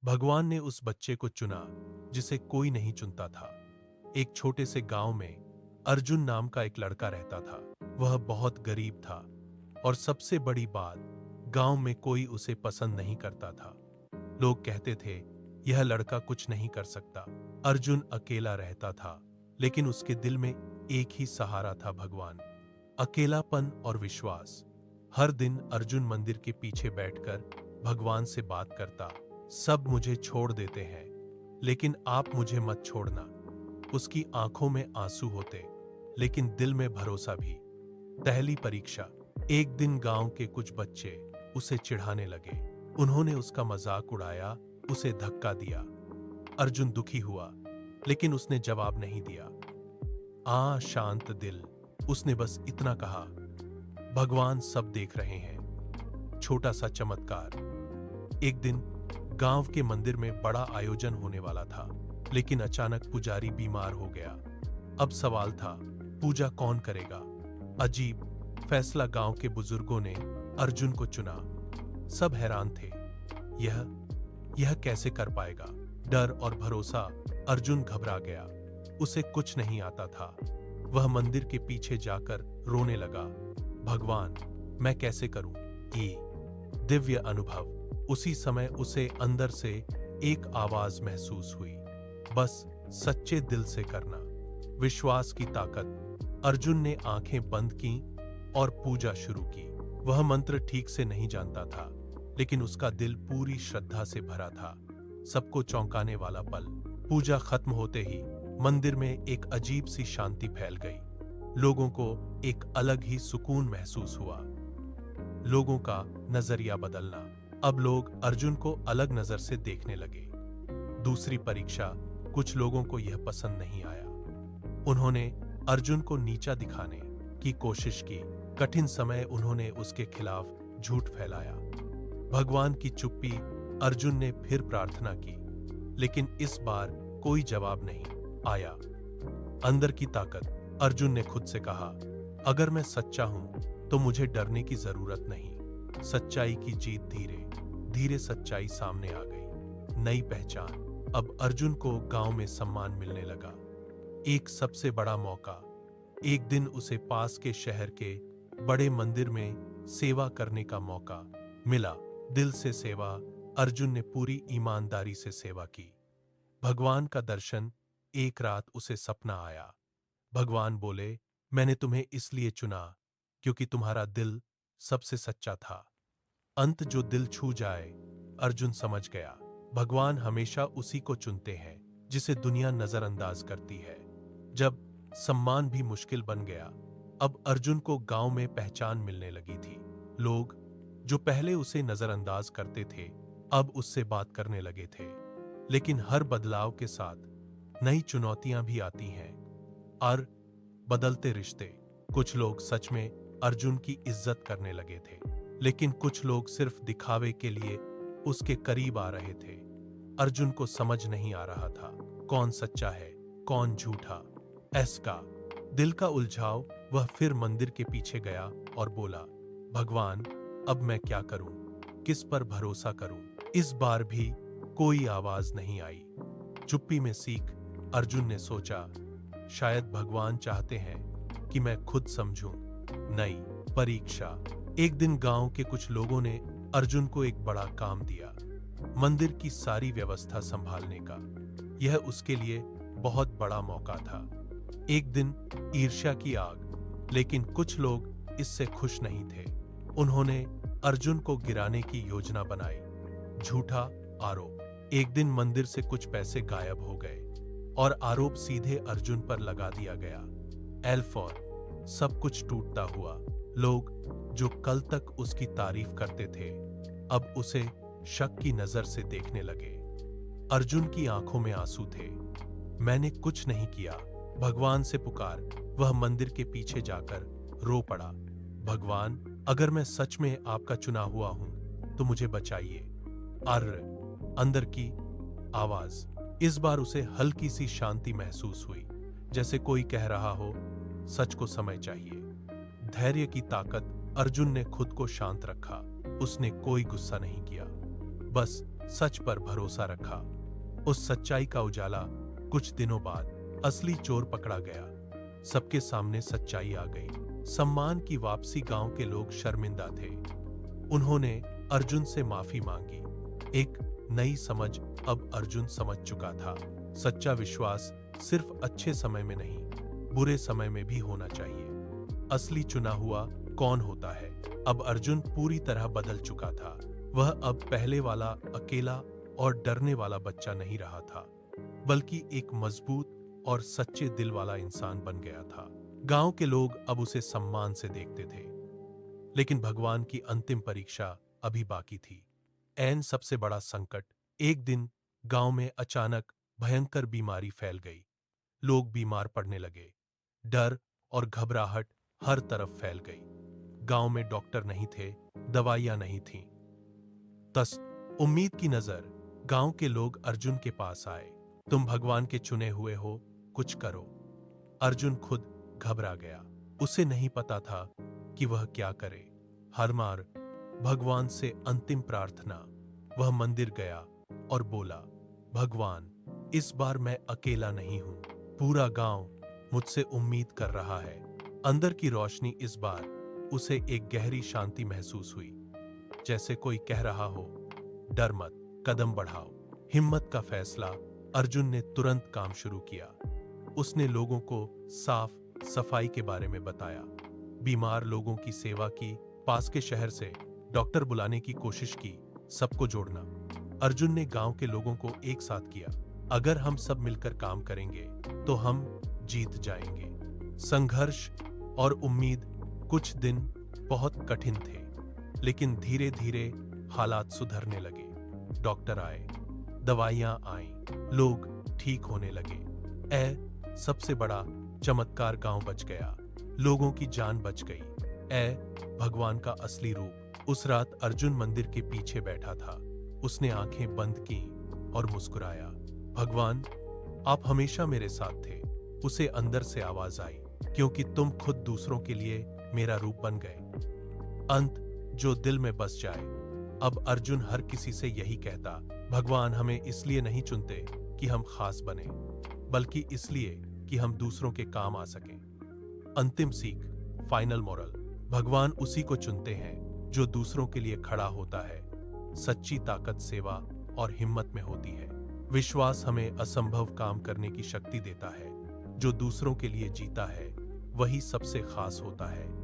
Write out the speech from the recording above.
भगवान ने उस बच्चे को चुना जिसे कोई नहीं चुनता था। एक छोटे से गांव में अर्जुन नाम का एक लड़का रहता था। वह बहुत गरीब था और सबसे बड़ी बात, गांव में कोई उसे पसंद नहीं करता था। लोग कहते थे, यह लड़का कुछ नहीं कर सकता। अर्जुन अकेला रहता था, लेकिन उसके दिल में एक ही सहारा था, भगवान। अकेलापन और विश्वास। हर दिन अर्जुन मंदिर के पीछे बैठकर भगवान से बात करता। सब मुझे छोड़ देते हैं, लेकिन आप मुझे मत छोड़ना। उसकी आंखों में आंसू होते, लेकिन दिल में भरोसा भी। पहली परीक्षा। एक दिन गांव के कुछ बच्चे उसे चिढ़ाने लगे। उन्होंने उसका मजाक उड़ाया, उसे धक्का दिया। अर्जुन दुखी हुआ, लेकिन उसने जवाब नहीं दिया। शांत दिल, उसने बस इतना कहा, भगवान सब देख रहे हैं। छोटा सा चमत्कार। एक दिन गांव के मंदिर में बड़ा आयोजन होने वाला था, लेकिन अचानक पुजारी बीमार हो गया। अब सवाल था, पूजा कौन करेगा? अजीब फैसला गांव के बुजुर्गों ने अर्जुन को चुना। सब हैरान थे, यह कैसे कर पाएगा? डर और भरोसा। अर्जुन घबरा गया। उसे कुछ नहीं आता था। वह मंदिर के पीछे जाकर रोने लगा, भगवान, मैं कैसे करूं? ये दिव्य अनुभव। उसी समय उसे अंदर से एक आवाज महसूस हुई, बस सच्चे दिल से करना। विश्वास की ताकत। अर्जुन ने आंखें बंद की और पूजा शुरू की। वह मंत्र ठीक से नहीं जानता था, लेकिन उसका दिल पूरी श्रद्धा से भरा था। सबको चौंकाने वाला पल। पूजा खत्म होते ही मंदिर में एक अजीब सी शांति फैल गई। लोगों को एक अलग ही सुकून महसूस हुआ। लोगों का नजरिया बदलना। अब लोग अर्जुन को अलग नजर से देखने लगे। दूसरी परीक्षा। कुछ लोगों को यह पसंद नहीं आया। उन्होंने अर्जुन को नीचा दिखाने की कोशिश की। कठिन समय उन्होंने उसके खिलाफ झूठ फैलाया। भगवान की चुप्पी। अर्जुन ने फिर प्रार्थना की, लेकिन इस बार कोई जवाब नहीं आया। अंदर की ताकत। अर्जुन ने खुद से कहा, अगर मैं सच्चा हूं तो मुझे डरने की जरूरत नहीं। सच्चाई की जीत। धीरे धीरे सच्चाई सामने आ गई। नई पहचान। अब अर्जुन को गांव में सम्मान मिलने लगा। एक सबसे बड़ा मौका। एक दिन उसे पास के शहर के बड़े मंदिर में सेवा करने का मौका मिला। दिल से सेवा। अर्जुन ने पूरी ईमानदारी से सेवा की। भगवान का दर्शन। एक रात उसे सपना आया। भगवान बोले, मैंने तुम्हें इसलिए चुना क्योंकि तुम्हारा दिल सबसे सच्चा था। अंत जो दिल छू जाए। अर्जुन समझ गया, भगवान हमेशा उसी को चुनते हैं जिसे दुनिया नजरअंदाज करती है। जब सम्मान भी मुश्किल बन गया, अब अर्जुन को गांव में पहचान मिलने लगी थी। लोग जो पहले उसे नजरअंदाज करते थे, अब उससे बात करने लगे थे। लेकिन हर बदलाव के साथ नई चुनौतियां भी आती हैं और बदलते रिश्ते। कुछ लोग सच में अर्जुन की इज्जत करने लगे थे, लेकिन कुछ लोग सिर्फ दिखावे के लिए उसके करीब आ रहे थे। अर्जुन को समझ नहीं आ रहा था, कौन सच्चा है, कौन झूठा। ऐसा दिल का उलझाव। वह फिर मंदिर के पीछे गया और बोला, भगवान, अब मैं क्या करूं? किस पर भरोसा करूं? इस बार भी कोई आवाज नहीं आई। चुप्पी में सीख। अर्जुन ने सोचा, शायद भगवान चाहते हैं कि मैं खुद समझूं। नई परीक्षा। एक दिन गांव के कुछ लोगों ने अर्जुन को एक बड़ा काम दिया, मंदिर की सारी व्यवस्था संभालने का। यह उसके लिए बहुत बड़ा मौका था। एक दिन ईर्ष्या की आग, लेकिन कुछ लोग इससे खुश नहीं थे। उन्होंने अर्जुन को गिराने की योजना बनाई। झूठा आरोप। एक दिन मंदिर से कुछ पैसे गायब हो गए और आरोप सीधे अर्जुन पर लगा दिया गया। एल्फोर। सब कुछ टूटता हुआ। लोग जो कल तक उसकी तारीफ करते थे, अब उसे शक की नजर से देखने लगे। अर्जुन की आंखों में आंसू थे। मैंने कुछ नहीं किया। भगवान से पुकार। वह मंदिर के पीछे जाकर रो पड़ा। भगवान, अगर मैं सच में आपका चुना हुआ हूं तो मुझे बचाइए। अंदर की आवाज। इस बार उसे हल्की सी शांति महसूस हुई, जैसे कोई कह रहा हो, सच को समय चाहिए। धैर्य की ताकत। अर्जुन ने खुद को शांत रखा। उसने कोई गुस्सा नहीं किया, बस सच पर भरोसा रखा। उस सच्चाई का उजाला कुछ दिनों बाद असली चोर पकड़ा गया। सबके सामने सच्चाई आ गई। सम्मान की वापसी। गांव के लोग शर्मिंदा थे। उन्होंने अर्जुन से माफी मांगी। एक नई समझ। अब अर्जुन समझ चुका था, सच्चा विश्वास सिर्फ अच्छे समय में नहीं, बुरे समय में भी होना चाहिए। असली चुना हुआ कौन होता है? अब अर्जुन पूरी तरह बदल चुका था। वह अब पहले वाला अकेला और डरने वाला बच्चा नहीं रहा था, बल्कि एक मजबूत और सच्चे दिल वाला इंसान बन गया था। गांव के लोग अब उसे सम्मान से देखते थे। लेकिन भगवान की अंतिम परीक्षा अभी बाकी थी। ऐन सबसे बड़ा संकट। एक दिन गांव में अचानक भयंकर बीमारी फैल गई। लोग बीमार पड़ने लगे। डर और घबराहट हर तरफ फैल गई। गांव में डॉक्टर नहीं थे, दवाइयां नहीं थीं। तस उम्मीद की नजर। गांव के लोग अर्जुन के पास आए। तुम भगवान के चुने हुए हो, कुछ करो। अर्जुन खुद घबरा गया। उसे नहीं पता था कि वह क्या करे। हर बार भगवान से अंतिम प्रार्थना। वह मंदिर गया और बोला, भगवान, इस बार मैं अकेला नहीं हूं। पूरा गांव मुझसे उम्मीद कर रहा है। अंदर की रोशनी। इस बार उसे एक गहरी शांति महसूस हुई, जैसे कोई कह रहा हो, डर मत, कदम बढ़ाओ। हिम्मत का फैसला। अर्जुन ने तुरंत काम शुरू किया। उसने लोगों को साफ सफाई के बारे में बताया, बीमार लोगों की सेवा की, पास के शहर से डॉक्टर बुलाने की कोशिश की, सबको जोड़ना। अर्जुन ने गांव के लोगों को एक साथ किया। अगर हम सब मिलकर काम करेंगे तो हम जीत जाएंगे। संघर्ष और उम्मीद। कुछ दिन बहुत कठिन थे, लेकिन धीरे धीरे हालात सुधरने लगे। डॉक्टर आए, दवाइयां आईं, लोग ठीक होने लगे। सबसे बड़ा चमत्कार, गांव बच गया। लोगों की जान बच गई। भगवान का असली रूप। उस रात अर्जुन मंदिर के पीछे बैठा था। उसने आंखें बंद की और मुस्कुराया, भगवान, आप हमेशा मेरे साथ थे। उसे अंदर से आवाज आई, क्योंकि तुम खुद दूसरों के लिए मेरा रूप बन गए। अंत जो दिल में बस जाए। अब अर्जुन हर किसी से यही कहता, भगवान हमें इसलिए नहीं चुनते कि हम खास बने, बल्कि इसलिए कि हम दूसरों के काम आ सकें। अंतिम सीख, फाइनल मोरल। भगवान उसी को चुनते हैं जो दूसरों के लिए खड़ा होता है। सच्ची ताकत सेवा और हिम्मत में होती है। विश्वास हमें असंभव काम करने की शक्ति देता है। जो दूसरों के लिए जीता है, वही सबसे खास होता है।